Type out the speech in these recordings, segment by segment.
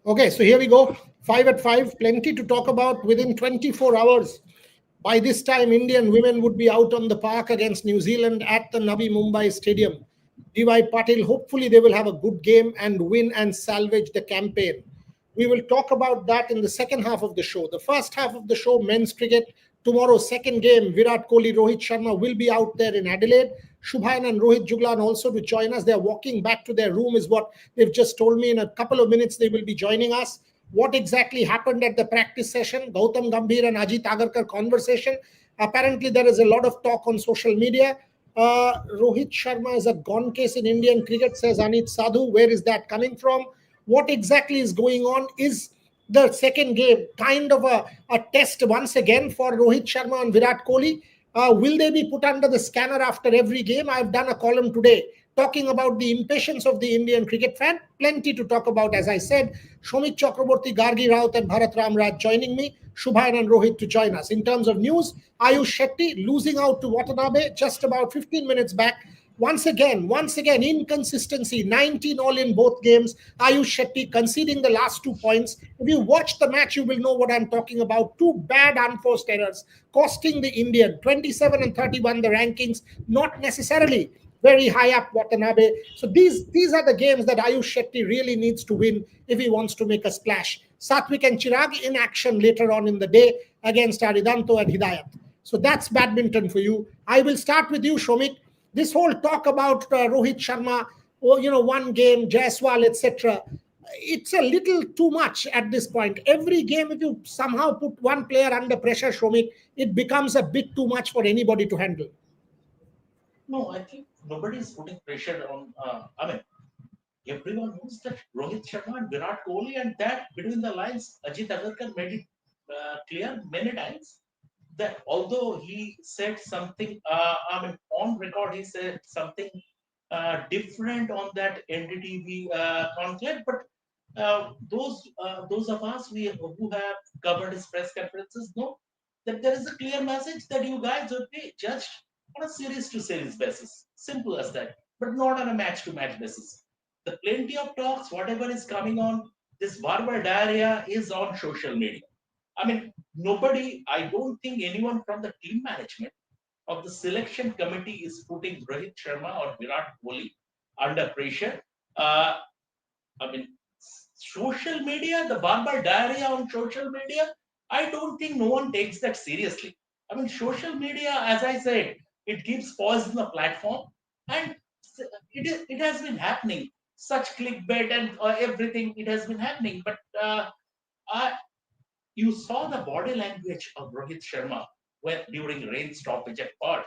Okay, so here we go. 5 at 5, plenty to talk about within 24 hours. By this time, Indian women would be out on the park against New Zealand at the Navi Mumbai Stadium. DY Patil, hopefully, they will have a good game and win and salvage the campaign. We will talk about that in the second half of the show. The first half of the show, men's cricket. Tomorrow, second game, Virat Kohli, Rohit Sharma will be out there in Adelaide. Shubhan and Rohit Juglan also to join us. They're walking back to their room, is what they've just told me. In a couple of minutes, they will be joining us. What exactly happened at the practice session? Gautam Gambhir and Ajit Agarkar conversation. Apparently, there is a lot of talk on social media. Rohit Sharma is a gone case in Indian cricket, says Anit Sadhu. Where is that coming from? What exactly is going on? Is the second game kind of a test once again for Rohit Sharma and Virat Kohli? Will they be put under the scanner after every game? I've done a column today talking about the impatience of the Indian cricket fan. Plenty to talk about, as I said. Shomit Chakraborty, Gargi Raut, and Bharat Ramraj joining me. Shubhan and Rohit to join us. In terms of news, Ayush Shetty losing out to Watanabe just about 15 minutes back. Once again, inconsistency. 19 all in both games. Ayush Shetty conceding the last 2 points. If you watch the match, you will know what I'm talking about. Two bad unforced errors costing the Indian 27 and 31 the rankings, not necessarily very high up Watanabe. So these are the games that Ayush Shetty really needs to win if he wants to make a splash. Satvik and Chirag in action later on in the day against Aridanto and Hidayat. So that's badminton for you. I will start with you, Shomik. This whole talk about Rohit Sharma, one game, Jaiswal, etc. It's a little too much at this point. Every game, if you somehow put one player under pressure, Shomik, it becomes a bit too much for anybody to handle. No, I think nobody is putting pressure on. Everyone knows that Rohit Sharma and Virat Kohli, and that between the lines, Ajit Agarkar made it clear many times that although he said something, on record, he said something different on that NDTV conclave, but those of us who have covered his press conferences know that there is a clear message that you guys would be judged on a series to series basis. Simple as that, but not on a match to match basis. The plenty of talks, whatever is coming on, this verbal diarrhea is on social media. I mean, nobody, I don't think anyone from the team management of the selection committee is putting Rohit Sharma or Virat Kohli under pressure. Uh, I mean, social media, the verbal diarrhea on social media, I don't think no one takes that seriously. I mean, social media, as I said, it gives pause in the platform, and it has been happening. Such clickbait and everything, it has been happening. But I, you saw the body language of Rohit Sharma when during rain stoppage at Perth,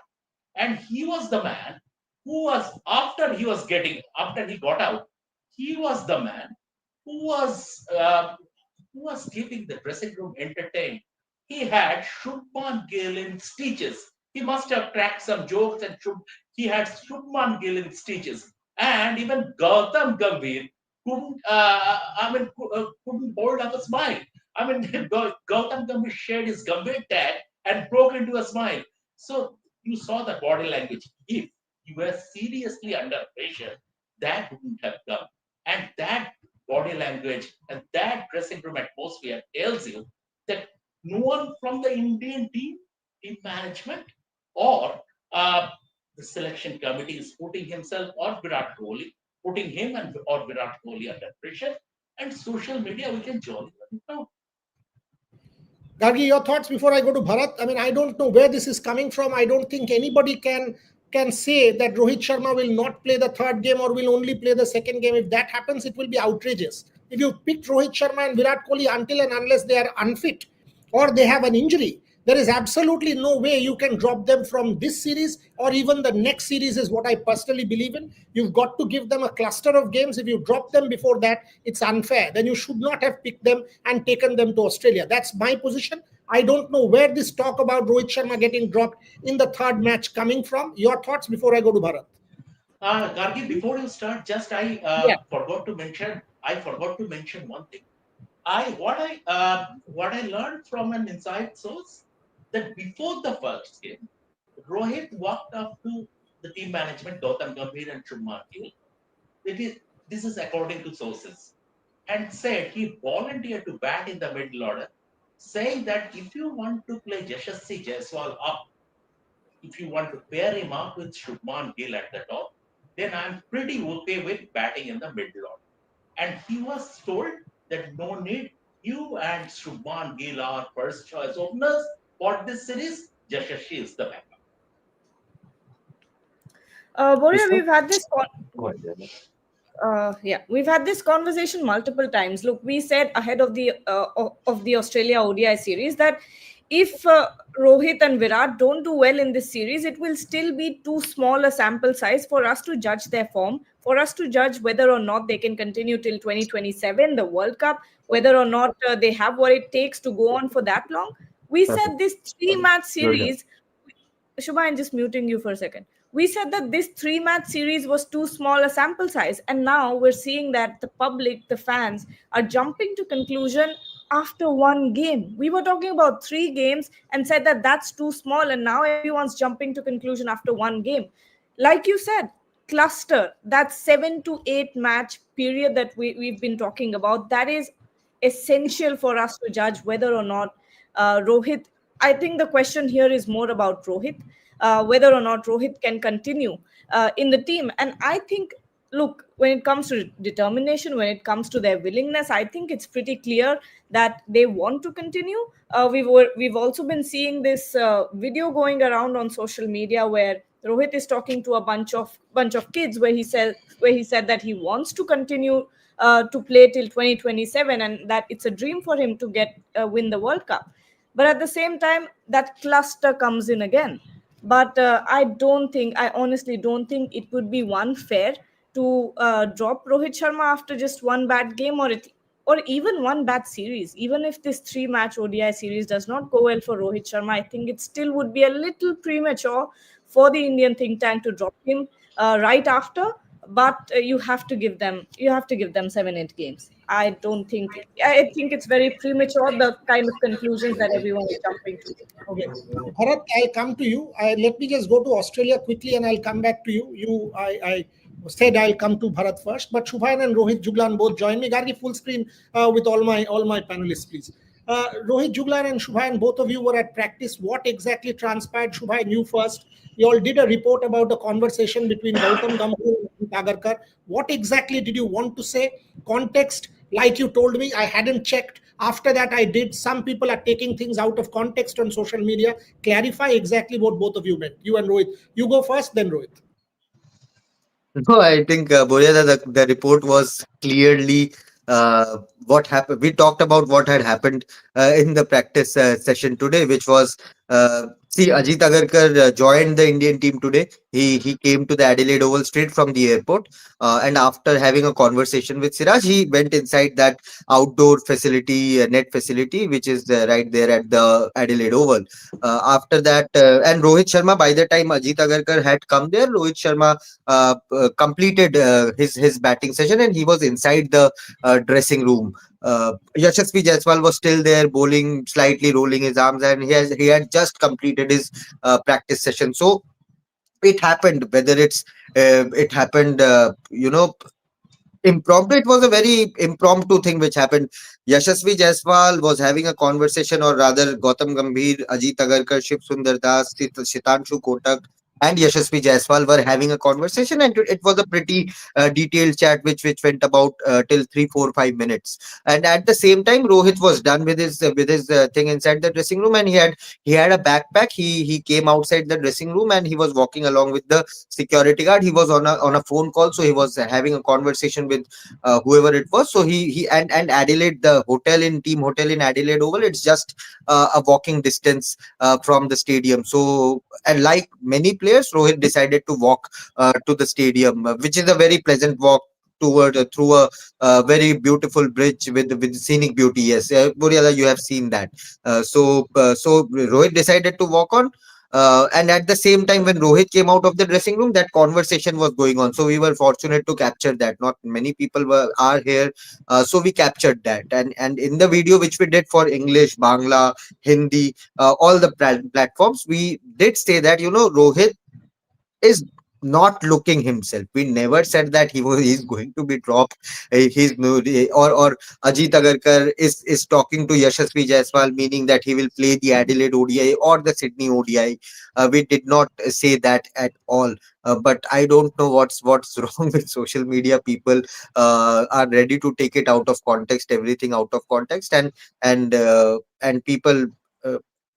and he was the man who was after he got out, he was the man who was uh, who was keeping the dressing room entertained. He had Shubman Gill in stitches. He must have cracked some jokes, and he had Shubman Gill in stitches. And even Gautam Gambhir couldn't hold up a smile. I mean, Gautam Gambhir shared his Gambhir tag and broke into a smile. So you saw the body language. If you were seriously under pressure, that wouldn't have come. And that body language and that dressing room atmosphere tells you that no one from the Indian team management, or the selection committee is putting himself or Virat Kohli, putting him and or Virat Kohli under pressure. And social media, we can jolly well. Gargi, your thoughts before I go to Bharat. I mean, I don't know where this is coming from. I don't think anybody can say that Rohit Sharma will not play the third game or will only play the second game. If that happens, it will be outrageous. If you pick Rohit Sharma and Virat Kohli until and unless they are unfit or they have an injury, there is absolutely no way you can drop them from this series or even the next series, is what I personally believe in. You've got to give them a cluster of games. If you drop them before that, it's unfair. Then you should not have picked them and taken them to Australia. That's my position. I don't know where this talk about Rohit Sharma getting dropped in the third match coming from. Your thoughts before I go to Bharat. Gargi, before you start, just I Yeah. forgot to mention. I forgot to mention one thing. What I learned from an inside source that before the first game, Rohit walked up to the team management, Gautam Gambhir and Shubman Gill. It is This is according to sources. and said he volunteered to bat in the middle order, saying that if you want to play Yashasvi Jaiswal up, if you want to pair him up with Shubman Gill at the top, then I'm pretty okay with batting in the middle order. And he was told that no need, you and Shubman Gill are first choice openers for this series. Yashasvi is the backup. Boria, Vishnu? we've had this. Go ahead. Yeah, we've had this conversation multiple times. Look, we said ahead of the Australia ODI series that if Rohit and Virat don't do well in this series, it will still be too small a sample size for us to judge their form, for us to judge whether or not they can continue till 2027, the World Cup, whether or not they have what it takes to go on for that long. We said this three-match You're done. series. Shubha, I'm just muting you for a second. We said that this three-match series was too small a sample size, and now we're seeing that the public, the fans, are jumping to conclusion after one game. We were talking about three games and said that that's too small, and now everyone's jumping to conclusion after one game. Like you said, cluster, that 7 to 8 match period that we've been talking about, that is essential for us to judge whether or not Rohit. I think the question here is more about Rohit, whether or not Rohit can continue in the team. And I think, look, when it comes to determination, when it comes to their willingness, I think it's pretty clear that they want to continue. We've also been seeing this video going around on social media where Rohit is talking to a bunch of kids where he said that he wants to continue to play till 2027 and that it's a dream for him to get win the World Cup. But at the same time, that cluster comes in again. But I honestly don't think it would be one fair to drop Rohit Sharma after just one bad game or even one bad series. Even if this three-match ODI series does not go well for Rohit Sharma, I think it still would be a little premature for the Indian think tank to drop him right after. But you have to give them 7 8 games. I think it's very premature, the kind of conclusions that everyone is jumping to. Okay. Bharat, I'll come to you. Let me just go to Australia quickly and I'll come back to you. I said I'll come to Bharat first, but Shubhayan and Rohit Juglan both join me. Gargi, full screen with all my panelists, please. Rohit Juglan and Shubhayan, both of you were at practice. What exactly transpired? Shubhayan, you first. You all did a report about a conversation between Gautam Gambhir and Agarkar. What exactly did you want to say? Context, like you told me, I hadn't checked. After that, I did. Some people are taking things out of context on social media. Clarify exactly what both of you meant. You and Rohit. You go first, then Rohit. No, I think Boria, the report was clearly what happened. We talked about what had happened in the practice session today, which was see Ajit Agarkar joined the Indian team today. He came to the Adelaide Oval straight from the airport, and after having a conversation with Siraj, he went inside that outdoor facility, net facility, which is right there at the Adelaide Oval. After that, and Rohit Sharma, by the time Ajit Agarkar had come there, Rohit Sharma completed his batting session and he was inside the dressing room. Yashasvi Jaiswal was still there, bowling, slightly rolling his arms, and he had just completed his practice session. So it happened. Whether it happened, impromptu. It was a very impromptu thing which happened. Yashasvi Jaiswal was having a conversation, or rather, Gautam Gambhir, Ajit Agarkar, Shiv Sundar Das, Shitanshu Kotak, and Yashasvi Jaiswal were having a conversation, and it was a pretty detailed chat which went about till 3 4 5 minutes. And at the same time, Rohit was done with his thing inside the dressing room, and he had a backpack. He came outside the dressing room and he was walking along with the security guard. He was on a phone call, so he was having a conversation with whoever it was. So he and Adelaide, the team hotel in Adelaide Oval, it's just a walking distance from the stadium. So, and like many players, Rohit decided to walk to the stadium, which is a very pleasant walk toward through a very beautiful bridge with scenic beauty. Yes, Buriala, you have seen that. So Rohit decided to walk on. And at the same time, when Rohit came out of the dressing room, that conversation was going on. So we were fortunate to capture that. Not many people are here, so we captured that. And in the video which we did for English, Bangla, Hindi, all the platforms, we did say that Rohit is not looking himself. We never said that he's going to be dropped. He's no, or Ajit Agarkar is talking to Yashasvi Jaiswal, meaning that he will play the Adelaide ODI or the Sydney ODI. We did not say that at all. But I don't know what's wrong with social media. People are ready to take it out of context, everything out of context, and people.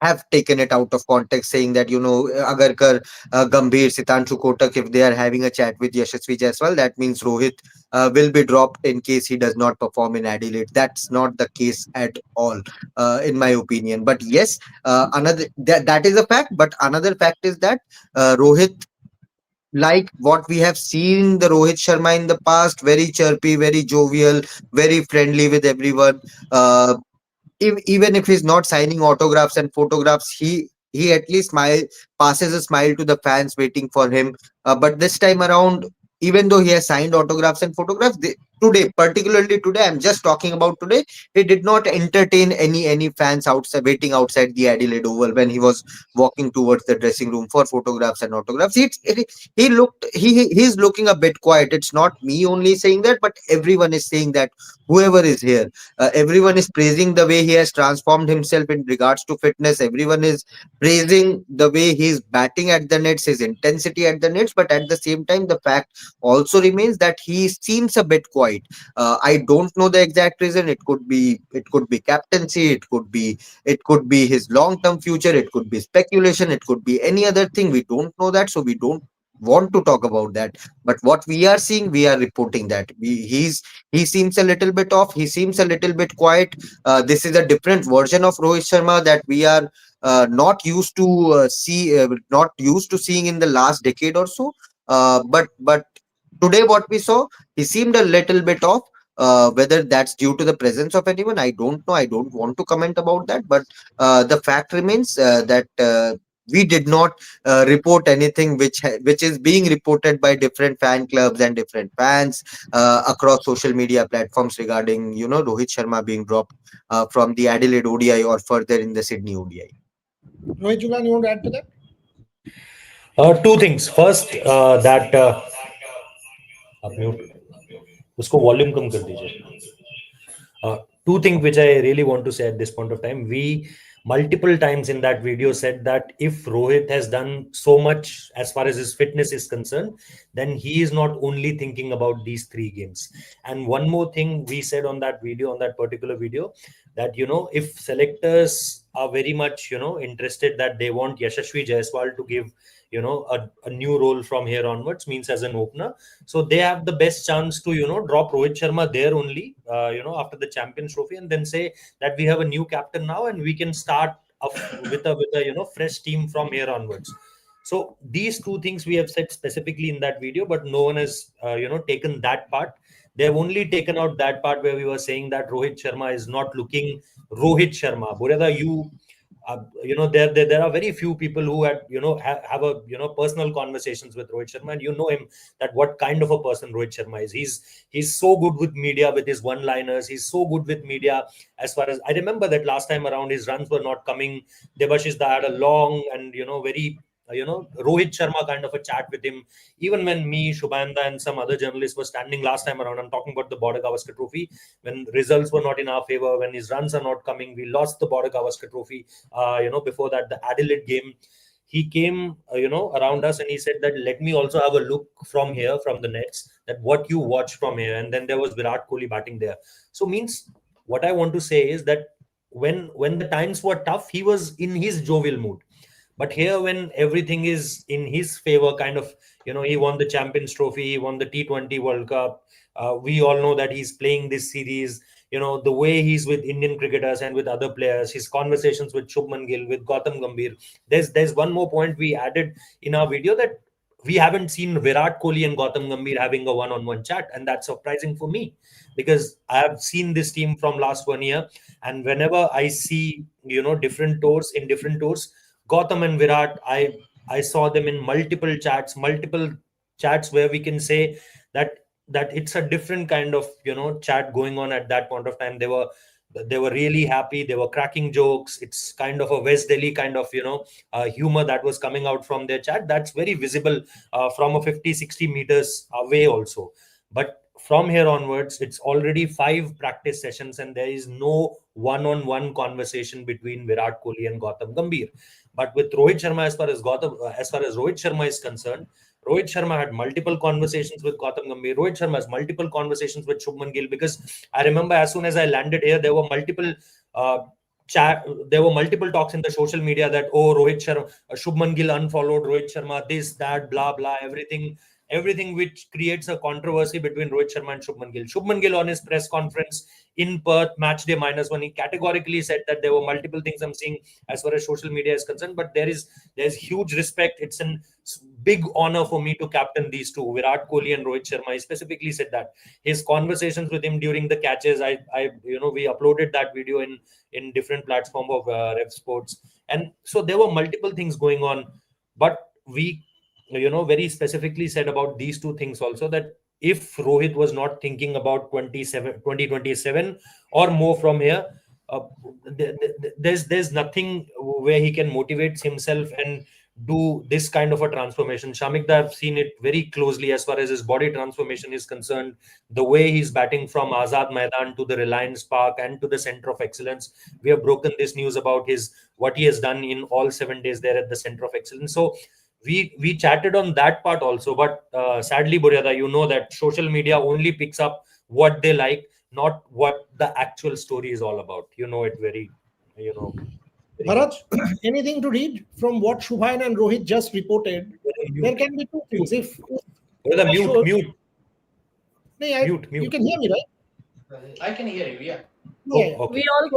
Have taken it out of context, saying that Agarkar, Gambhir, Sitanshu Kotak, if they are having a chat with Yashasvi Jaiswal, that means Rohit will be dropped in case he does not perform in Adelaide. That's not the case at all, in my opinion. But yes, that is a fact. But another fact is that Rohit, like what we have seen the Rohit Sharma in the past, very chirpy, very jovial, very friendly with everyone. Uh, Even if he's not signing autographs and photographs, he at least passes a smile to the fans waiting for him. But this time around, even though he has signed autographs and photographs, today, particularly today, I'm just talking about today, he did not entertain any fans outside, waiting outside the Adelaide Oval when he was walking towards the dressing room for photographs and autographs. He's looking a bit quiet. It's not me only saying that, but everyone is saying that. Whoever is here, everyone is praising the way he has transformed himself in regards to fitness. Everyone is praising the way he's batting at the nets, his intensity at the nets. But at the same time, the fact also remains that he seems a bit quiet. I don't know the exact reason. It could be captaincy. It could be his long term future. It could be speculation. It could be any other thing. We don't know that, so we don't want to talk about that. But what we are seeing, we are reporting that he seems a little bit off. He seems a little bit quiet. This is a different version of Rohit Sharma that we are not used to seeing in the last decade or so. But today, what we saw, he seemed a little bit off. Whether that's due to the presence of anyone, I don't know. I don't want to comment about that. But the fact remains that we did not report anything which is being reported by different fan clubs and different fans across social media platforms regarding Rohit Sharma being dropped from the Adelaide ODI or further in the Sydney ODI. Rohit Julan, you want to add to that? Two things. First, that आप mute उसको volume कम कर दीजिए. Two things which I really want to say at this point of time. We multiple times in that video said that if Rohit has done so much as far as his fitness is concerned, then he is not only thinking about these 3 games. And one more thing we said on that video, on that particular video, that if selectors are very much interested, that they want Yashasvi Jaiswal to give a new role from here onwards, means as an opener, so they have the best chance to drop Rohit Sharma there only after the Champions Trophy, and then say that we have a new captain now and we can start with a fresh team from here onwards. So these two things we have said specifically in that video, but no one has taken that part. They have only taken out that part where we were saying that Rohit Sharma is not looking Rohit Sharma. Bureda, there are very few people who had have a personal conversations with Rohit Sharma, and him, that what kind of a person Rohit Sharma is. He's so good with media with his one-liners. He's so good with media. As far as I remember, that last time around his runs were not coming. Debashish had a long and very Rohit Sharma kind of a chat with him. Even when me, Shubhanda, and some other journalists were standing last time around, I'm talking about the Border Gavaskar Trophy, when results were not in our favor, when his runs are not coming, we lost the Border Gavaskar Trophy. Before that, the Adelaide game, he came, around us and he said that let me also have a look from here, from the nets, that what you watch from here. And then there was Virat Kohli batting there. So means what I want to say is that when the times were tough, he was in his jovial mood. But here, when everything is in his favor, kind of, he won the Champions Trophy, he won the T20 World Cup. We all know that he's playing this series. The way he's with Indian cricketers and with other players, his conversations with Shubman Gill, with Gautam Gambhir. There's one more point we added in our video, that we haven't seen Virat Kohli and Gautam Gambhir having a one-on-one chat, and that's surprising for me, because I have seen this team from last 1 year, and whenever I see different tours, Gautam and Virat, I saw them in multiple chats where we can say that it's a different kind of chat going on at that point of time. They were They were really happy. They were cracking jokes. It's kind of a West Delhi kind of, humor that was coming out from their chat. That's very visible from a 50, 60 meters away also. But from here onwards, it's already 5 practice sessions and there is no one-on-one conversation between Virat Kohli and Gautam Gambhir. But with Rohit Sharma, as far as Rohit Sharma is concerned, Rohit Sharma had multiple conversations with Gautam Gambhir. Rohit Sharma has multiple conversations with Shubman Gill, because I remember as soon as I landed here, there were multiple uh, there were multiple talks in the social media that, oh, Rohit Sharma, Shubman Gill unfollowed Rohit Sharma, this, that, blah, blah, everything which creates a controversy between Rohit Sharma and Shubman Gill. Shubman Gill on his press conference in Perth, match day -1, he categorically said that there were multiple things I'm seeing as far as social media is concerned, but there's huge respect. It's a big honor for me to captain these two, Virat Kohli and Rohit Sharma. He specifically said that his conversations with him during the catches, we uploaded that video in different platform of Rev Sports, and so there were multiple things going on, but we very specifically said about these two things also, that if Rohit was not thinking about 2027 or more from here, there's nothing where he can motivate himself and do this kind of a transformation. Shamikda, I've seen it very closely as far as his body transformation is concerned, the way he's batting from Azad Maidan to the Reliance Park and to the Center of Excellence. We have broken this news about what he has done in all 7 days there at the Center of Excellence. So we chatted on that part also, but sadly, Buryada, you know that social media only picks up what they like, not what the actual story is all about. You know it very Bharat, anything to read from what Shubhan and Rohit just reported? There can be two things. If Buryada, mute. Mute. You can hear me, right? I can hear you, yeah. Yeah. Okay. We all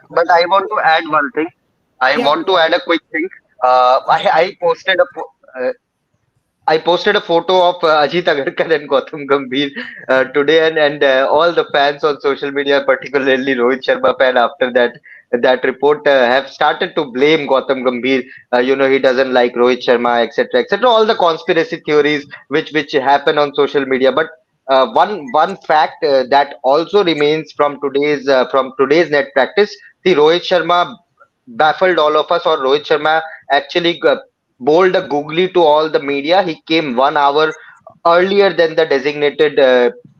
But I want to add one thing. I want to add a quick thing. I posted a photo of Ajit Agarkar and Gautam Gambhir today, and all the fans on social media, particularly Rohit Sharma fan, after that report, have started to blame Gautam Gambhir. He doesn't like Rohit Sharma, etc., etc. All the conspiracy theories which happen on social media. But one fact that also remains from today's net practice. See, Rohit Sharma baffled all of us, or Rohit Sharma actually bowled a googly to all the media. He came 1 hour earlier than the designated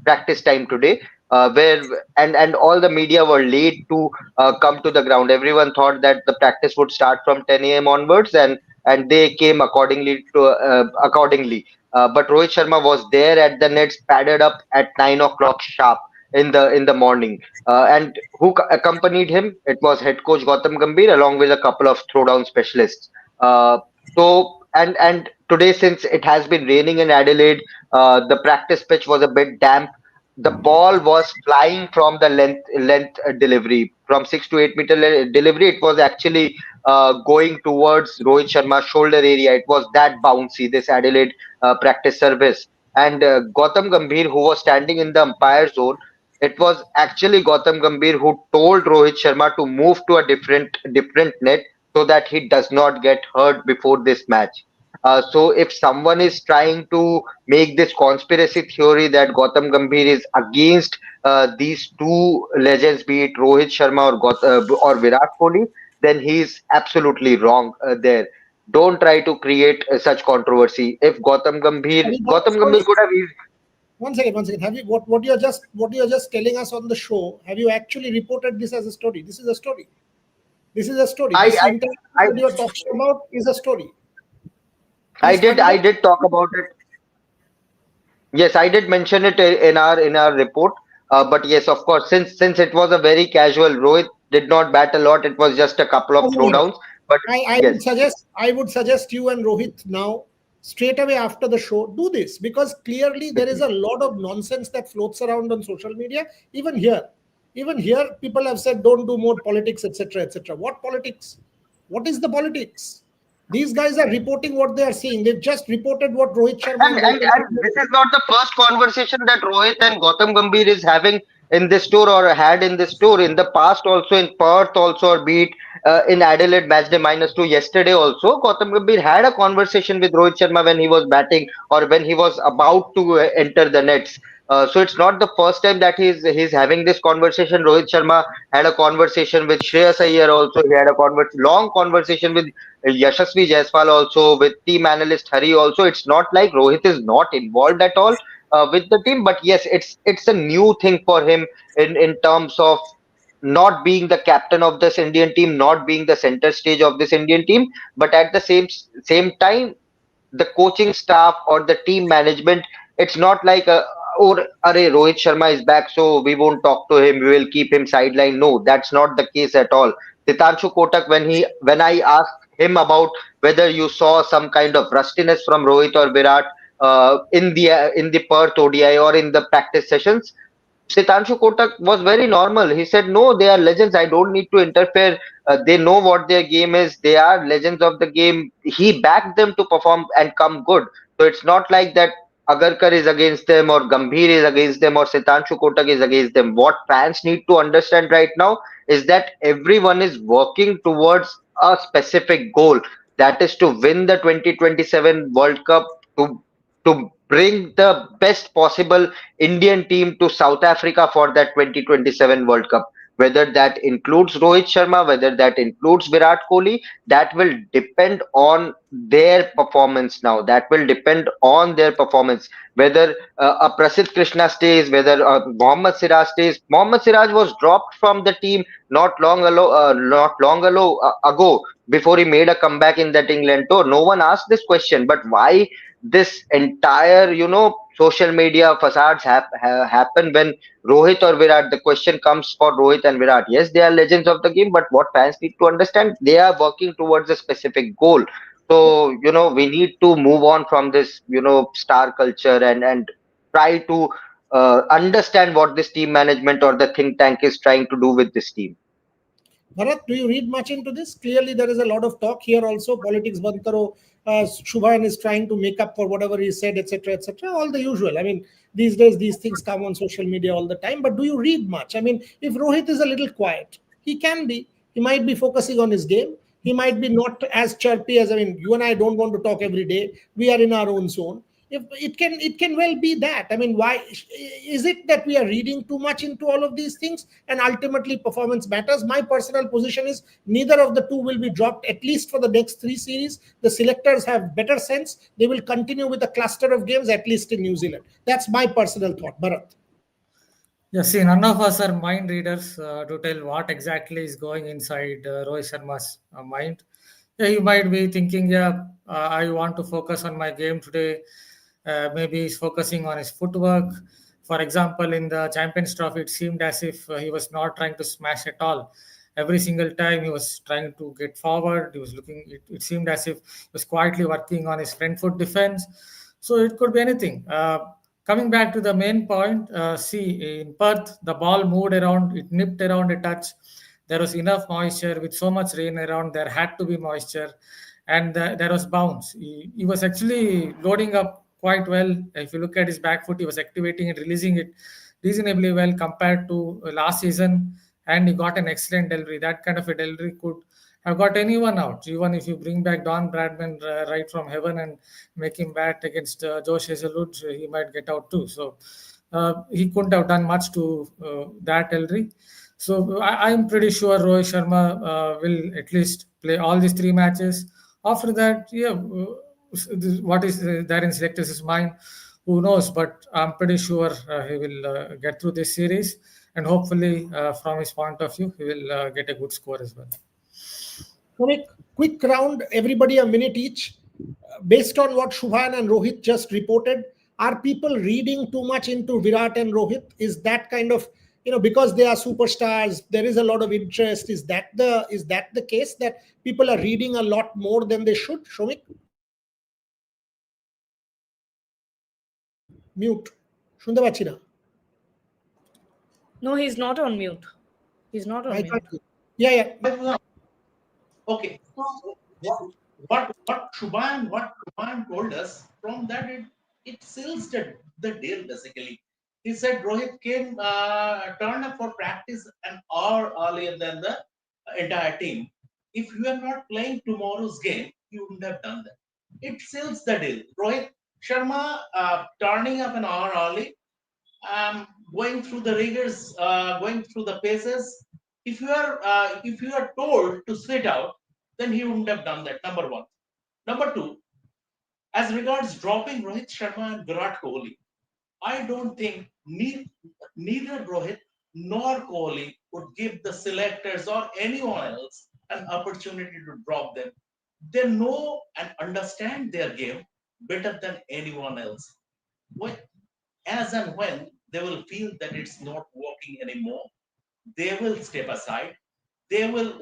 practice time today, where and all the media were late to come to the ground. Everyone thought that the practice would start from 10 a.m. onwards, and they came accordingly. But Rohit Sharma was there at the nets, padded up at 9 o'clock sharp in the morning. And who accompanied him? It was head coach Gautam Gambhir along with a couple of throwdown specialists. And today, since it has been raining in Adelaide, the practice pitch was a bit damp. The ball was flying from the length delivery, from 6 to 8 meter delivery. It was actually going towards Rohit Sharma's shoulder area. It was that bouncy, this Adelaide practice service. And Gautam Gambhir, who was standing in the umpire zone, it was actually Gautam Gambhir who told Rohit Sharma to move to a different net so that he does not get hurt before this match. So if someone is trying to make this conspiracy theory that Gautam Gambhir is against these two legends, be it Rohit Sharma or Virat Kohli, then he is absolutely wrong there. Don't try to create such controversy. If Gautam Gambhir could have One second. Have you what you're just telling us on the show? Have you actually reported this as a story? This is a story. This what you're talking about is a story. I did talk about it. Yes, I did mention it in our report. But yes, of course, since it was a very casual, Rohit did not bat a lot. It was just a couple of throwdowns. But I would suggest you and Rohit now, straight away after the show, do this, because clearly there is a lot of nonsense that floats around on social media. Even here, people have said don't do more politics, etc., etc. What politics? What is the politics? These guys are reporting what they are seeing. They've just reported what Rohit Sharma and this is not the first conversation that Rohit and Gautam Gambhir is having in this tour, or had in this tour in the past also, in Perth also, or beat in Adelaide match day -2 yesterday also. Gautam Gambhir had a conversation with Rohit Sharma when he was batting or when he was about to enter the nets. So it's not the first time that he's having this conversation. Rohit Sharma had a conversation with Shreyas Iyer also. He had a long conversation with Yashasvi Jaiswal also, with team analyst Hari also. It's not like Rohit is not involved at all with the team, but yes, it's a new thing for him in terms of not being the captain of this Indian team, not being the center stage of this Indian team, but at the same time, the coaching staff or the team management, it's not like or Arey, Rohit Sharma is back, so we won't talk to him, we will keep him sidelined. No, that's not the case at all. Sitanshu Kotak, when I asked him about whether you saw some kind of rustiness from Rohit or Virat in the Perth ODI or in the practice sessions, Sitanshu Kotak was very normal. He said, "No, they are legends. I don't need to interfere. They know what their game is. They are legends of the game." He backed them to perform and come good. So it's not like that Agarkar is against them or Gambhir is against them or Sitanshu Kotak is against them. What fans need to understand right now is that everyone is working towards a specific goal. That is to win the 2027 World Cup, to bring the best possible Indian team to South Africa for that 2027 World Cup. Whether that includes Rohit Sharma, whether that includes Virat Kohli, that will depend on their performance now. That will depend on their performance. Whether a Prasidh Krishna stays, whether Mohammad Siraj stays. Mohammad Siraj was dropped from the team not long ago, before he made a comeback in that England tour. No one asked this question, but why this entire social media facades happen when Rohit or Virat? The question comes for Rohit and Virat. Yes, they are legends of the game, but what fans need to understand, they are working towards a specific goal. So we need to move on from this star culture, and try to understand what this team management or the think tank is trying to do with this team. Bharat, do you read much into this? Clearly, there is a lot of talk here also. Politics, Bantaro, Shubhan is trying to make up for whatever he said, etc., etc. All the usual. I mean, these days, these things come on social media all the time. But do you read much? I mean, if Rohit is a little quiet, he can be. He might be focusing on his game. He might be not as chirpy as, I mean, you and I don't want to talk every day. We are in our own zone. If it can well be that. I mean, why is it that we are reading too much into all of these things and ultimately performance matters? My personal position is neither of the two will be dropped, at least for the next three series. The selectors have better sense. They will continue with a cluster of games, at least in New Zealand. That's my personal thought. Bharat. Yeah, see, none of us are mind readers to tell what exactly is going inside Rohit Sharma's mind. Yeah, he might be thinking, yeah, I want to focus on my game today. Maybe he's focusing on his footwork. For example, in the Champions Trophy, it seemed as if he was not trying to smash at all. Every single time he was trying to get forward, he was looking. It seemed as if he was quietly working on his front foot defense. So it could be anything. Coming back to the main point, see, in Perth, the ball moved around, it nipped around a touch. There was enough moisture. With so much rain around, there had to be moisture, and there was bounce. He was actually loading up quite well. If you look at his back foot, he was activating it, releasing it reasonably well compared to last season, and he got an excellent delivery. That kind of a delivery could have got anyone out. Even if you bring back Don Bradman right from heaven and make him bat against Josh Hazelwood, he might get out too. So he couldn't have done much to that delivery. So I'm pretty sure Rohit Sharma will at least play all these three matches. After that, yeah, what is there in selectors' mind, who knows? But I'm pretty sure he will get through this series, and hopefully, from his point of view, he will get a good score as well. Quick round, everybody a minute each. Based on what Shubhan and Rohit just reported, are people reading too much into Virat and Rohit? Is that kind of, because they are superstars, there is a lot of interest? Is that the case, that people are reading a lot more than they should? Shomik? Mute. শুনতে পাচ্ছি না. No, he's not on mute. He's not on I mute. can't. Yeah. Okay. So what Shubhan told us, from that it seals the deal basically. He said Rohit came, turned up for practice an hour earlier than the entire team. If you are not playing tomorrow's game, you wouldn't have done that. It seals the deal. Rohit Sharma turning up an hour early, going through the rigors, going through the paces. If you are told to sit out, then he wouldn't have done that. Number one. Number two, as regards dropping Rohit Sharma and Virat Kohli, I don't think neither Rohit nor Kohli would give the selectors or anyone else an opportunity to drop them. They know and understand their game better than anyone else. As and when they will feel that it's not working anymore, they will step aside. They will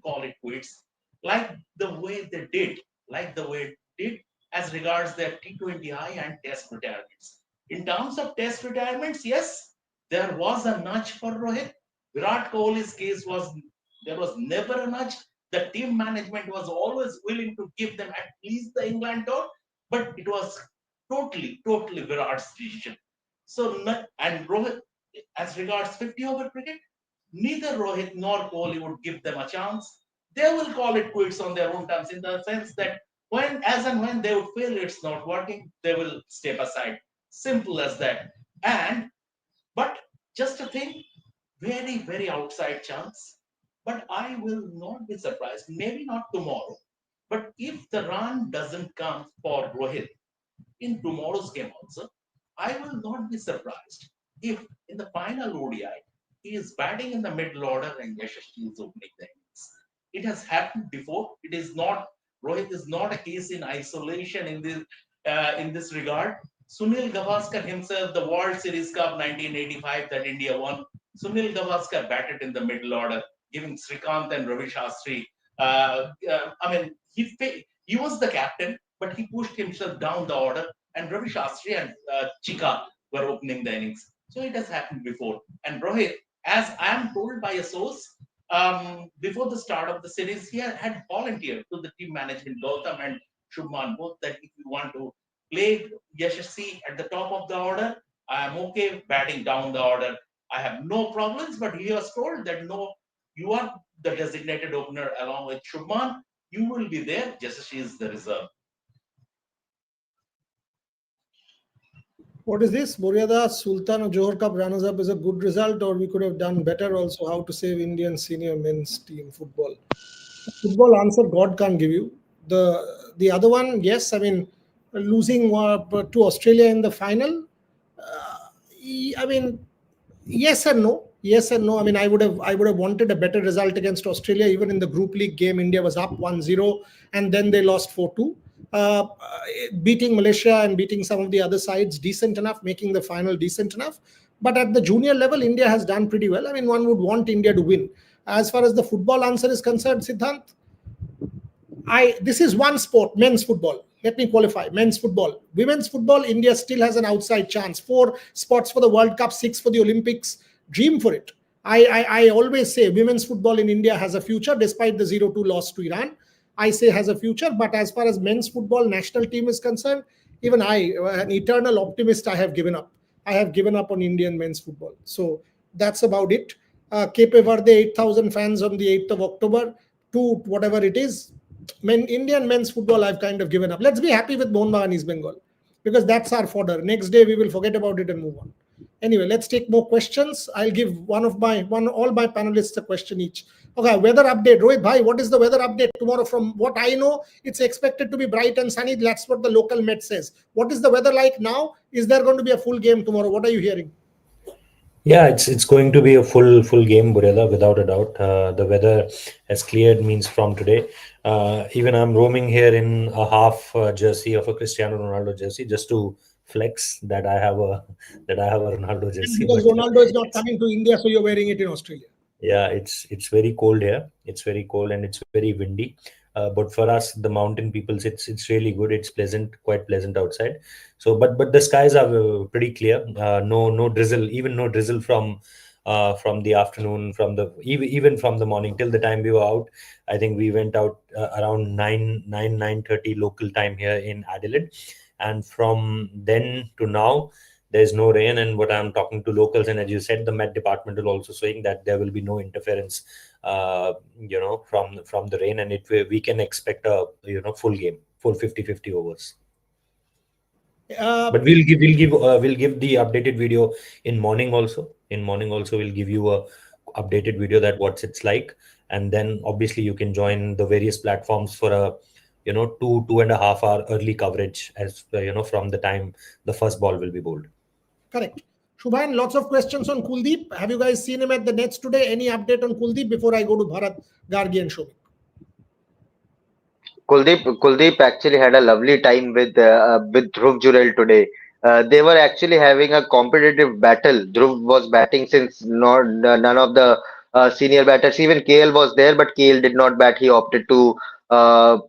call it quits, like the way they did, like the way it did as regards their T20I and Test retirements. In terms of Test retirements, yes, there was a nudge for Rohit. Virat Kohli's case was there was never a nudge. The team management was always willing to give them at least the England tour, but it was totally Virat's decision. So, and Rohit, as regards 50 over cricket, neither Rohit nor Kohli would give them a chance. They will call it quits on their own terms, in the sense that as and when they would feel it's not working, they will step aside. Simple as that. And but just a thing, very outside chance. But I will not be surprised. Maybe not tomorrow. But if the run doesn't come for Rohit in tomorrow's game also, I will not be surprised if in the final ODI he is batting in the middle order and Yashasvi is opening the innings. It has happened before. It is not Rohit is not a case in isolation in this regard. Sunil Gavaskar himself, the World Series Cup 1985 that India won, Sunil Gavaskar batted in the middle order, giving Srikanth and Ravi Shastri. I mean, he was the captain, but he pushed himself down the order, and Ravi Shastri and Chika were opening the innings. So it has happened before. And Rohit, as I am told by a source, before the start of the series, he had volunteered to the team management, Gautam and Shubman, both, that if you want to play Yashasvi at the top of the order, I am okay batting down the order. I have no problems, but he was told that no, you are the designated opener along with Shubman. You will be there. Yashasvi is the reserve. What is this? Boryada Sultan of Johor Cup runners up is a good result, or we could have done better also. How to save Indian senior men's team football? Football answer God can't give you. The other one, yes, I mean losing to Australia in the final. I mean, yes and no. Yes and no. I mean, I would have wanted a better result against Australia. Even in the group league game, India was up 1-0, and then they lost 4-2. Beating Malaysia and beating some of the other sides decent enough, making the final decent enough. But at the junior level, India has done pretty well. I mean, one would want India to win. As far as the football answer is concerned, Siddhant, this is one sport, men's football. Let me qualify. Men's football. Women's football, India still has an outside chance. 4 spots for the World Cup, 6 for the Olympics. Dream for it. I always say women's football in India has a future, despite the 0-2 loss to Iran. I say has a future. But as far as men's football national team is concerned, even I, an eternal optimist, I have given up. I have given up on Indian men's football. So that's about it. Cape Verde, 8,000 fans on the 8th of October to whatever it is. Indian men's football, I've kind of given up. Let's be happy with Mohun Bagan East Bengal, because that's our fodder. Next day we will forget about it and move on. Anyway, let's take more questions. I'll give all my panelists a question each. Okay, weather update. Rohit bhai, what is the weather update tomorrow? From what I know, it's expected to be bright and sunny. That's what the local Met says. What is the weather like now? Is there going to be a full game tomorrow? What are you hearing? Yeah, it's going to be a full game, Bureda, without a doubt. The weather has cleared, means from today. Even I'm roaming here in a half jersey of a Cristiano Ronaldo jersey, just to flex that I have a Ronaldo jersey. Because Ronaldo is not coming to India, so you're wearing it in Australia. Yeah, it's very cold here. It's very cold and it's very windy. But for us, the mountain peoples, it's really good. It's pleasant, quite pleasant outside. So, but the skies are pretty clear. No drizzle, even no drizzle from the afternoon, even from the morning till the time we were out. I think we went out around 9:30 local time here in Adelaide, and from then to now, there's no rain. And what I'm talking to locals, and as you said, the Met Department will also saying that there will be no interference, from the rain, and we can expect a full game, full 50-50 overs. But we'll give the updated video in morning also. In morning also, we'll give you a updated video that what's it's like, and then obviously you can join the various platforms for a 2.5 hour early coverage as from the time the first ball will be bowled. Correct. Shubhan, lots of questions on Kuldeep. Have you guys seen him at the nets today? Any update on Kuldeep before I go to Bharat, Gargi and Shobik? Kuldeep actually had a lovely time with Dhruv Jurel today. They were actually having a competitive battle. Dhruv was batting since none of the senior batters, even KL was there, but KL did not bat. He opted to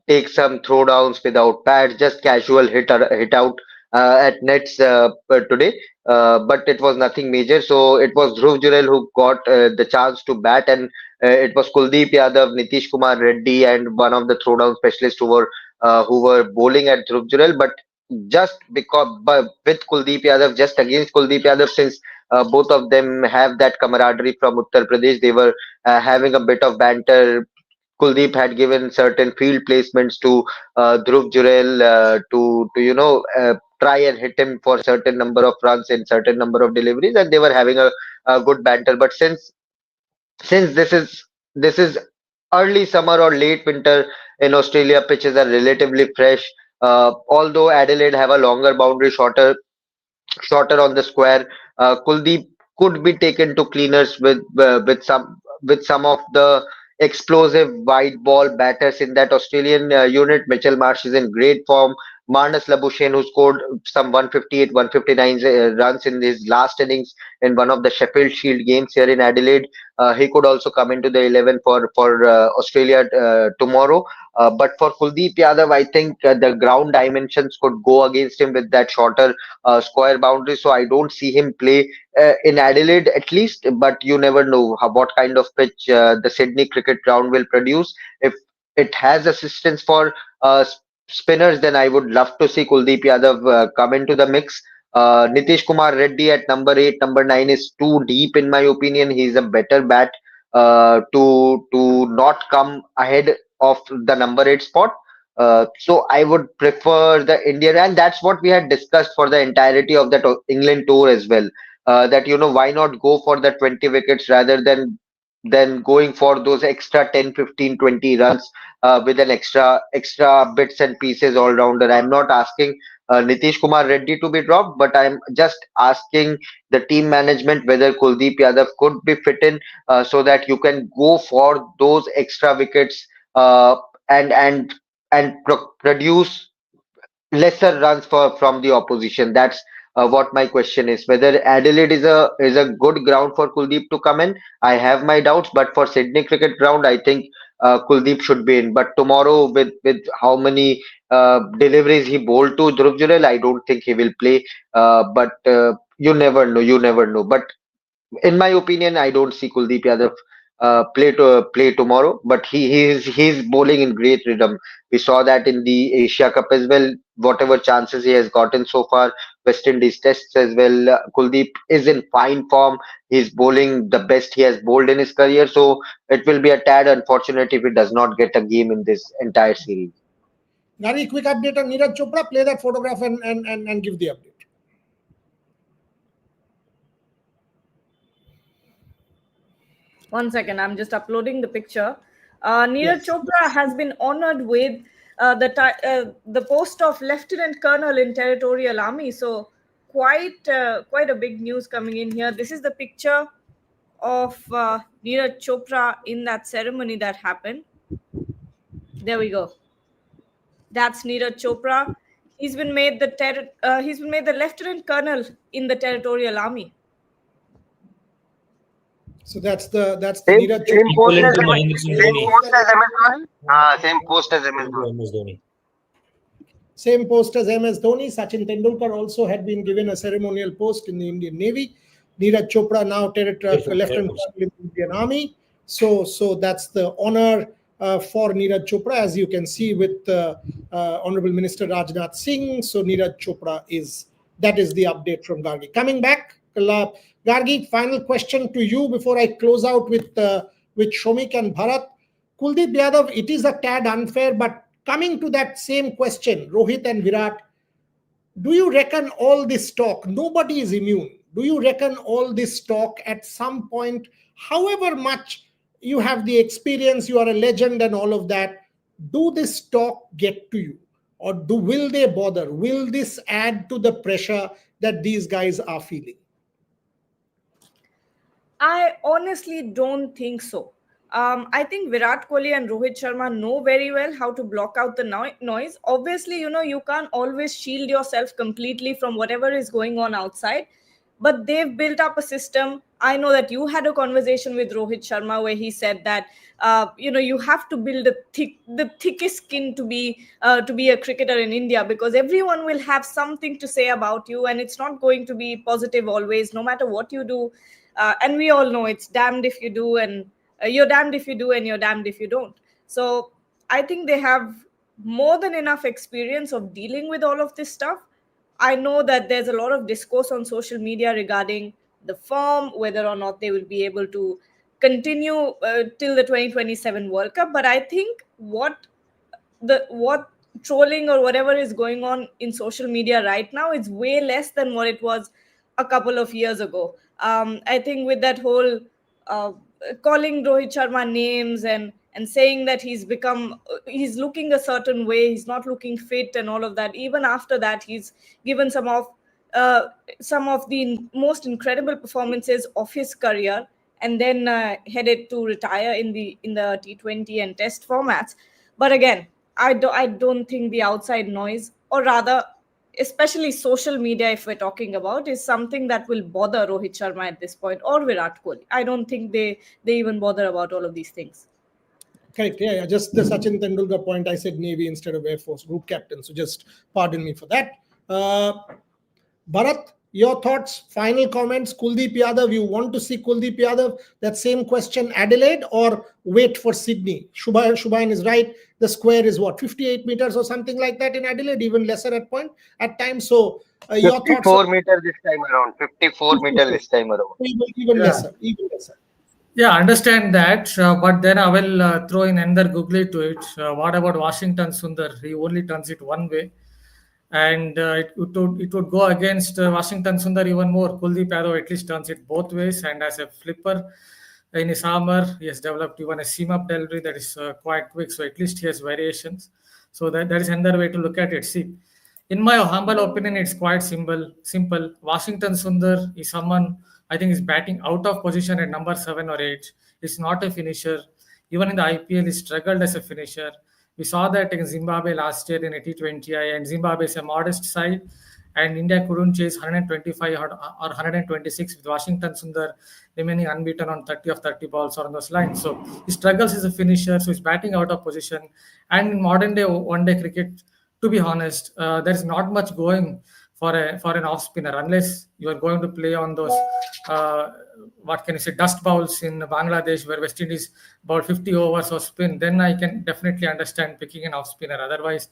take some throwdowns without pads, just casual hit out at nets today. But it was nothing major. So it was Dhruv Jurel who got the chance to bat, and it was Kuldeep Yadav, Nitish Kumar Reddy, and one of the throwdown specialists who were bowling at Dhruv Jurel. But just with Kuldeep Yadav, just against Kuldeep Yadav, since both of them have that camaraderie from Uttar Pradesh, they were having a bit of banter. Kuldeep had given certain field placements to Dhruv Jurel to try and hit him for certain number of runs in certain number of deliveries, and they were having a good banter. But since this is early summer or late winter in Australia, pitches are relatively fresh. Although Adelaide have a longer boundary, shorter on the square. Kuldeep could be taken to cleaners with some of the explosive wide ball batters in that Australian unit. Mitchell Marsh is in great form. Marnus Labuschagne, who scored some 158, 159 runs in his last innings in one of the Sheffield Shield games here in Adelaide. He could also come into the 11 for Australia tomorrow. But for Kuldeep Yadav, I think the ground dimensions could go against him with that shorter square boundary. So I don't see him play in Adelaide at least. But you never know what kind of pitch the Sydney cricket ground will produce. If it has assistance for spinners, then I would love to see Kuldeep Yadav come into the mix. Nitish Kumar Reddy at number 8, number 9 is too deep in my opinion. He's a better bat to not come ahead of the number 8 spot. So I would prefer the Indian, and that's what we had discussed for the entirety of that England tour as well. That why not go for the 20 wickets rather than going for those extra 10, 15, 20 runs with an extra bits and pieces all rounder. I'm not asking Nitish Kumar Reddy to be dropped, but I'm just asking the team management whether Kuldeep Yadav could be fit in so that you can go for those extra wickets and produce lesser runs from the opposition. That's what my question is. Whether Adelaide is a good ground for Kuldeep to come in, I have my doubts. But for Sydney cricket ground, I think Kuldeep should be in. But tomorrow, with how many deliveries he bowled to Dhruv Jurel, I don't think he will play. But you never know. You never know. But in my opinion, I don't see Kuldeep Yadav play tomorrow. But he's bowling in great rhythm. We saw that in the Asia Cup as well. Whatever chances he has gotten so far, West Indies tests as well. Kuldeep is in fine form. He's bowling the best he has bowled in his career. So it will be a tad unfortunate if he does not get a game in this entire series. Gary, quick update on Neeraj Chopra. Play that photograph and give the update. One second, I'm just uploading the picture. Neeraj Yes. Chopra has been honored with the post of Lieutenant Colonel in Territorial Army. So quite a big news coming in here. This is the picture of Neeraj Chopra in that ceremony that happened. There we go. That's Neeraj Chopra. He's been made the Lieutenant Colonel in the Territorial Army. So that's the Same, Neeraj same Chopra. post as Equivalent to same Dhoni. post as MS Dhoni. Same post as MS Dhoni. MS Dhoni. Same post as MS Dhoni. Sachin Tendulkar also had been given a ceremonial post in the Indian Navy. Neeraj Chopra now Lieutenant Colonel in the Indian Army. So that's the honor for Neeraj Chopra, as you can see with Honorable Minister Rajnath Singh. So Neeraj Chopra is That is the update from Gargi. Coming back, Gargi, final question to you before I close out with Shomik and Bharat. Kuldeep Yadav, it is a tad unfair, but coming to that same question, Rohit and Virat, do you reckon all this talk, nobody is immune? Do you reckon all this talk at some point, however much you have the experience, you are a legend and all of that, do this talk get to you? Or will they bother? Will this add to the pressure that these guys are feeling? I honestly don't think so. I think Virat Kohli and Rohit Sharma know very well how to block out the noise. Obviously, you can't always shield yourself completely from whatever is going on outside, but they've built up a system. I know that you had a conversation with Rohit Sharma where he said that you have to build the thickest skin to be a cricketer in India, because everyone will have something to say about you, and it's not going to be positive always, no matter what you do. And we all know it's damned if you do, and you're damned if you do, and you're damned if you don't. So I think they have more than enough experience of dealing with all of this stuff. I know that there's a lot of discourse on social media regarding the form, whether or not they will be able to continue till the 2027 World Cup. But I think what trolling or whatever is going on in social media right now is way less than what it was a couple of years ago. I think with that whole uh, calling Rohit Sharma names and saying that he's looking a certain way, he's not looking fit and all of that. Even after that, he's given uh, some of the most incredible performances of his career, and then headed to retire in the T20 and Test formats. But again, I don't think the outside noise, or rather, especially social media, if we're talking about, is something that will bother Rohit Sharma at this point, or Virat Kohli. I don't think they even bother about all of these things. Correct. Yeah. Just the Sachin Tendulkar point, I said Navy instead of Air Force, group captain. So just pardon me for that. Bharat, your thoughts, final comments. Kuldeep Yadav, you want to see Kuldeep Yadav? That same question, Adelaide, or wait for Sydney? Shubhayan is right. The square is what, 58 meters or something like that in Adelaide, even lesser at times. So your thoughts? 54 meter this time around. 54 meter this time around. Even Yeah. lesser. Even lesser. Yeah, understand that. But then I will throw in another googly to it. What about Washington Sundar? He only turns it one way. And it would go against Washington Sundar even more. Kuldeep Yadav at least turns it both ways. And as a flipper in his armor, he has developed even a seam up delivery that is quite quick. So at least he has variations. So that is another way to look at it. See, in my humble opinion, it's quite simple. Simple. Washington Sundar is someone I think is batting out of position at number 7 or 8. He's not a finisher. Even in the IPL, he struggled as a finisher. We saw that in Zimbabwe last year in a T20I, and Zimbabwe is a modest side, and India couldn't chase 125 or 126 with Washington Sundar remaining unbeaten on 30 of 30 balls or on those lines. So he struggles as a finisher, so he's batting out of position. And in modern day one day cricket, to be honest, there is not much going for an off spinner unless you are going to play on those what can you say, dust bowls in Bangladesh where West Indies bowl 50 overs or spin. Then I can definitely understand picking an off spinner. Otherwise,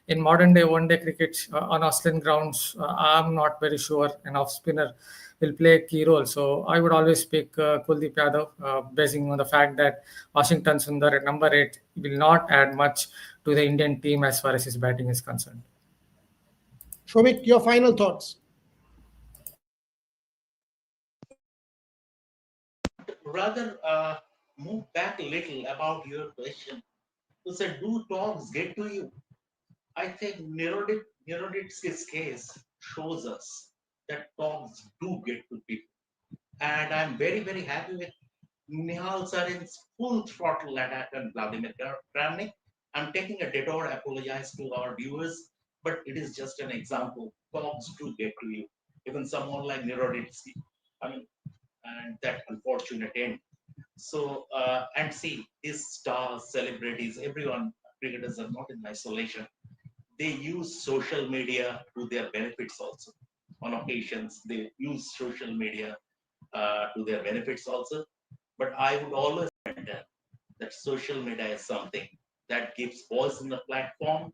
in modern day one day cricket on Australian grounds, I'm not very sure an off spinner will play a key role. So I would always pick Kuldeep Yadav, basing on the fact that Washington Sundar at number 8 will not add much to the Indian team as far as his batting is concerned. Shomik, your final thoughts. Rather move back a little about your question. You said, do talks get to you? I think Neroditsky's case shows us that talks do get to people. And I'm very, very happy with Nihal Sarin's full throttle attack on Vladimir Kramnik. I'm taking a detour, apologize to our viewers, but it is just an example. Talks do get to you. Even someone like Neroditsky. I mean, and that unfortunate end. So, and see, these stars, celebrities, everyone, cricketers are not in isolation. They use social media to their benefits also. On occasions, they use social media to their benefits also. But I would always maintain that social media is something that gives voice in the platform.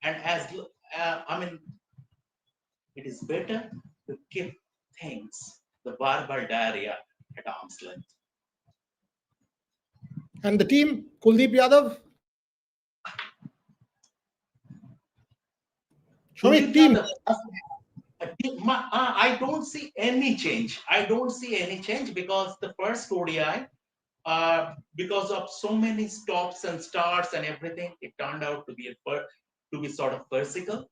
And I mean, It is better to keep things, the verbal diarrhea, at arm's length. And the team, Kuldeep Yadav. Shomik, Kuldeep team. Yadav, I don't see any change. I don't see any change because the first ODI, because of so many stops and starts and everything, it turned out to be to be sort of versical.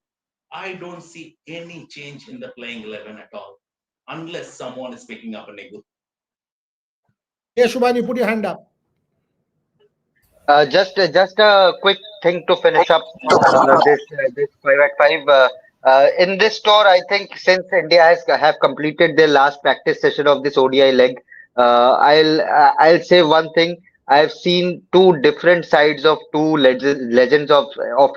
I don't see any change in the playing 11 at all, unless someone is picking up a niggle. Yeah, Shubhan, you put your hand up. Just a quick thing to finish up on this 5 at 5. In this tour, I think since India has have completed their last practice session of this ODI leg, I'll say one thing. I've seen two different sides of two legends of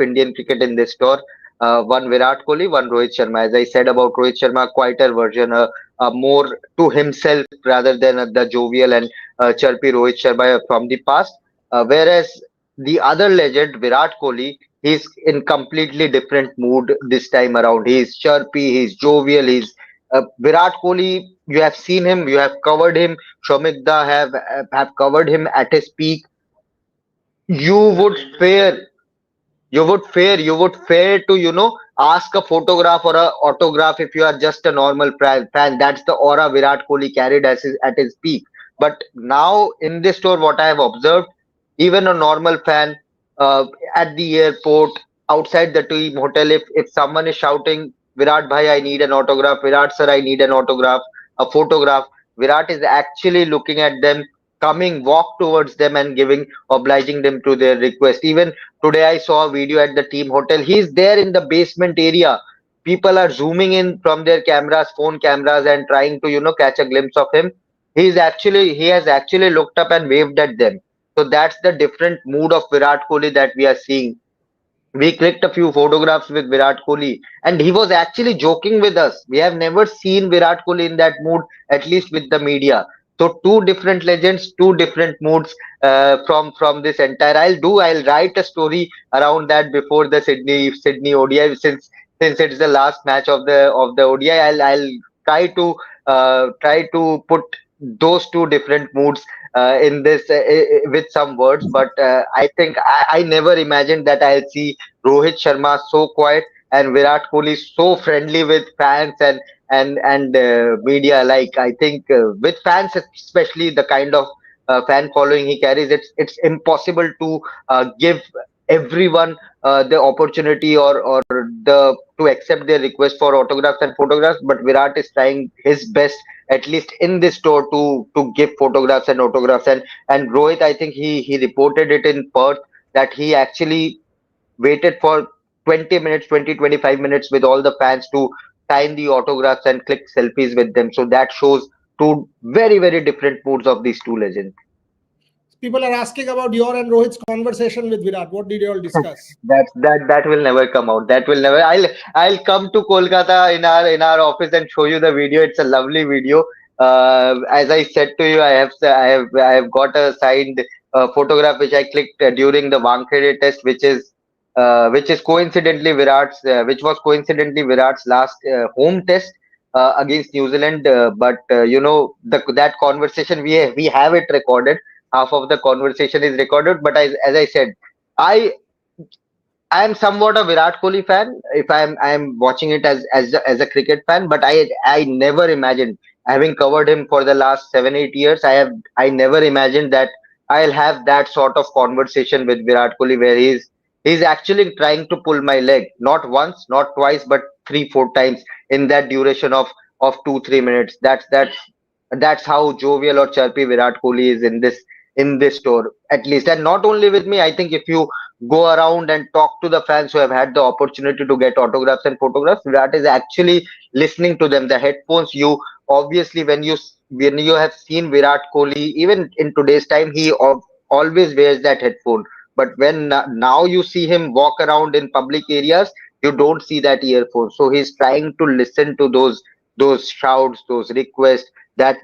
Indian cricket in this tour. One Virat Kohli, one Rohit Sharma. As I said about Rohit Sharma, quieter version, a more to himself rather than the jovial and chirpy Rohit Sharma from the past. Whereas the other legend, Virat Kohli, he's in completely different mood this time around. He's chirpy, he's jovial, he's Virat Kohli. You have seen him, you have covered him. Shomikda have covered him at his peak. You would fear you would fear to ask a photograph or a autograph if you are just a normal fan. That's the aura Virat Kohli carried at his peak. But now in this tour, what I have observed, even a normal fan uh, at the airport, outside the team hotel, if someone is shouting, Virat bhai, I need an autograph, Virat sir, I need an autograph, a photograph, Virat is actually looking at them, coming walk towards them and giving, obliging them to their request. Even today, I saw a video at the team hotel. He's there in the basement area. People are zooming in from their cameras, phone cameras, and trying to, catch a glimpse of him. He has actually looked up and waved at them. So that's the different mood of Virat Kohli that we are seeing. We clicked a few photographs with Virat Kohli, and he was actually joking with us. We have never seen Virat Kohli in that mood, at least with the media. So two different legends, two different moods from this entire. I'll write a story around that before the Sydney ODI, since it's the last match of the ODI. I'll try to put those two different moods in this with some words. But I think I never imagined that I'll see Rohit Sharma so quiet and Virat Kohli so friendly with fans and media alike. I think with fans, especially the kind of fan following he carries, it's impossible to give everyone the opportunity or the to accept their request for autographs and photographs. But Virat is trying his best, at least in this tour, to give photographs and autographs. And Rohit, I think he reported it in Perth that he actually waited for 20 minutes, 20-25 minutes with all the fans to sign the autographs and click selfies with them. So that shows two very, very different moods of these two legends. People are asking about your and Rohit's conversation with Virat. What did you all discuss? That will never come out. That will never. I'll come to Kolkata in our office and show you the video. It's a lovely video. As I said to you, I have got a signed photograph which I clicked during the Wankhede test, which was coincidentally Virat's last home test against New Zealand. But that conversation, we have it recorded. Half of the conversation is recorded. But as I said, I I am somewhat a Virat Kohli fan. If I'm watching it as a cricket fan, but I never imagined, having covered him for the last 7-8 years. I never imagined that I'll have that sort of conversation with Virat Kohli where he's actually trying to pull my leg, not once, not twice, but 3-4 times in that duration of 2-3 minutes. That's how jovial or chirpy Virat Kohli is in this tour, at least. And not only with me, I think if you go around and talk to the fans who have had the opportunity to get autographs and photographs, Virat is actually listening to them. The headphones, you obviously, when you have seen Virat Kohli, even in today's time, he always wears that headphone. But when now you see him walk around in public areas, you don't see that earphone. So he's trying to listen to those shouts, those requests, that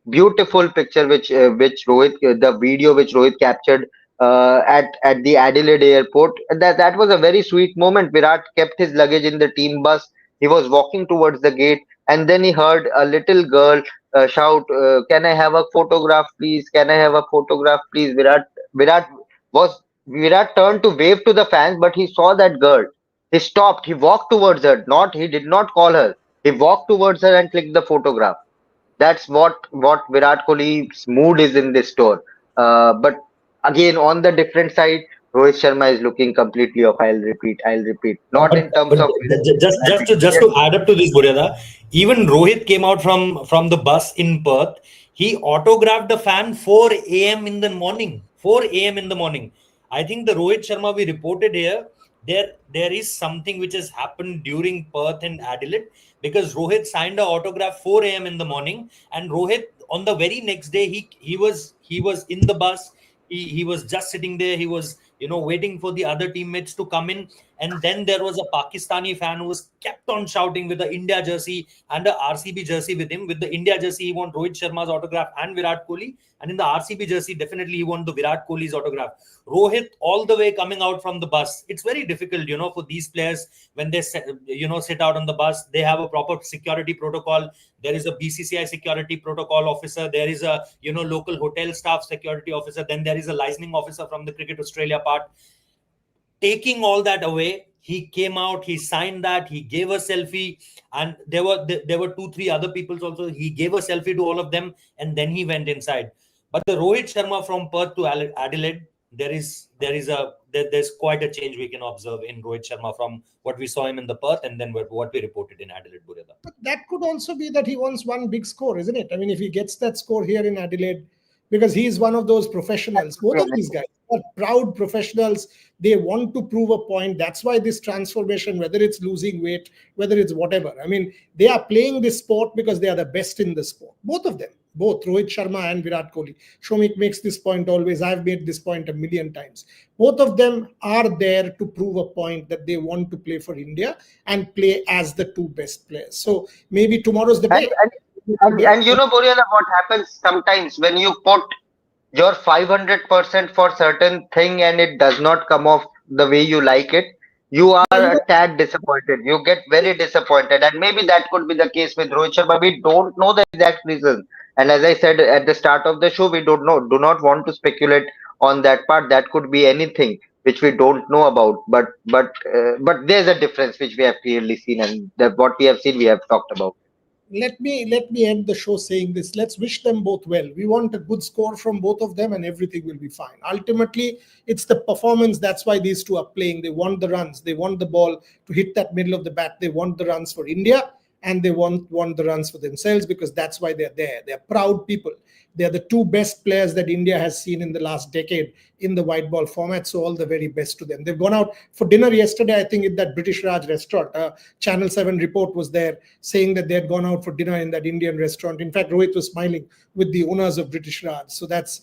beautiful picture which Rohit, the video which Rohit captured at the Adelaide airport. That was a very sweet moment. Virat kept his luggage in the team bus, He was walking towards the gate, and then he heard a little girl shout, "Can I have a photograph, please? Can I have a photograph, please?" Virat was Virat turned to wave to the fans, but he saw that girl. He stopped. He walked towards her. Not he did not call her. He walked towards her and clicked the photograph. That's what Virat Kohli's mood is in this tour. But again, on the different side, Rohit Sharma is looking completely off. I'll repeat. Not in terms of Just to add up to this, Buryada, even Rohit came out from the bus in Perth. He autographed the fan 4 a.m. in the morning. 4 a.m. in the morning. I think the Rohit Sharma we reported here, there is something which has happened during Perth and Adelaide, because Rohit signed an autograph 4 a.m. in the morning, and Rohit on the very next day he was in the bus. He was just sitting there. He was waiting for the other teammates to come in, and then there was a Pakistani fan who was kept on shouting with the India jersey and a RCB jersey with him. With the India jersey, he wanted Rohit Sharma's autograph and Virat Kohli, and in the RCB jersey, definitely he wanted the Virat Kohli's autograph. Rohit all the way coming out from the bus. It's very difficult, for these players when they sit out on the bus. They have a proper security protocol. There is a BCCI security protocol officer. There is a local hotel staff security officer. Then there is a licensing officer from the Cricket Australia part. Taking all that away, he came out, he signed that, he gave a selfie, and there were 2-3 other people also. He gave a selfie to all of them, and then he went inside. But the Rohit Sharma from Perth to Adelaide, there's quite a change we can observe in Rohit Sharma from what we saw him in the Perth and then what we reported in Adelaide, Buryada. But that could also be that he wants one big score, isn't it? I mean, if he gets that score here in Adelaide, because he's one of those professionals. Both of these guys are proud professionals. They want to prove a point. That's why this transformation, whether it's losing weight, whether it's whatever, I mean, they are playing this sport because they are the best in the sport. Both of them, both Rohit Sharma and Virat Kohli. Shomik makes this point always. I've made this point a million times. Both of them are there to prove a point that they want to play for India and play as the two best players. So maybe tomorrow's the day. And Boryana, what happens sometimes when you put your 500% for certain thing and it does not come off the way you like it, you are a tad disappointed. You get very disappointed, and maybe that could be the case with Rohit Sharma. We don't know the exact reason, and as I said at the start of the show, we don't know. Do not want to speculate on that part. That could be anything which we don't know about. But there's a difference which we have clearly seen, and that what we have seen, we have talked about. Let me end the show saying this. Let's wish them both well. We want a good score from both of them and everything will be fine. Ultimately, it's the performance. That's why these two are playing. They want the runs. They want the ball to hit that middle of the bat. They want the runs for India and they want the runs for themselves, because that's why they're there. They're proud people. They're the two best players that India has seen in the last decade in the white ball format. So all the very best to them. They've gone out for dinner yesterday, I think, in that British Raj restaurant. Channel 7 report was there saying that they had gone out for dinner in that Indian restaurant. In fact, Rohit was smiling with the owners of British Raj. So that's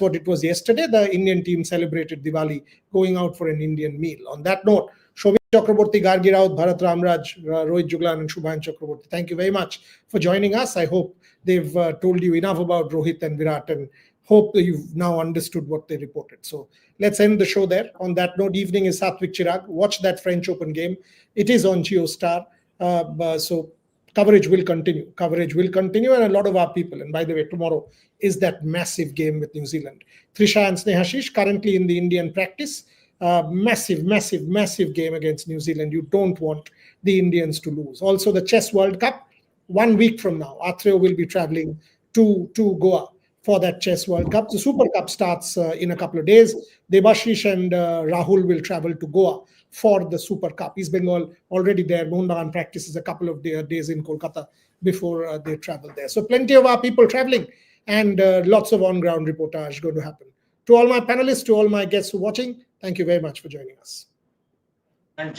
what it was yesterday. The Indian team celebrated Diwali going out for an Indian meal. On that note, Shobhit Chakraborty, Gargi Raut, Bharat Ramraj, Rohit Juglan, and Shubhan Chakraborty, thank you very much for joining us. I hope they've told you enough about Rohit and Virat, and hope that you've now understood what they reported. So let's end the show there. On that note, evening is Satvik Chirag. Watch that French Open game. It is on JioStar. So coverage will continue. And a lot of our people. And by the way, tomorrow is that massive game with New Zealand. Trisha and Snehashish currently in the Indian practice. Massive game against New Zealand. You don't want the Indians to lose. Also, the Chess World Cup. 1 week from now, Atreo will be traveling to Goa for that Chess World Cup. The Super Cup starts in a couple of days. Debashish and Rahul will travel to Goa for the Super Cup. East Bengal already there. Mohun Bagan practices a couple of days in Kolkata before they travel there. So plenty of our people traveling, and lots of on-ground reportage going to happen. To all my panelists, to all my guests who are watching, thank you very much for joining us. And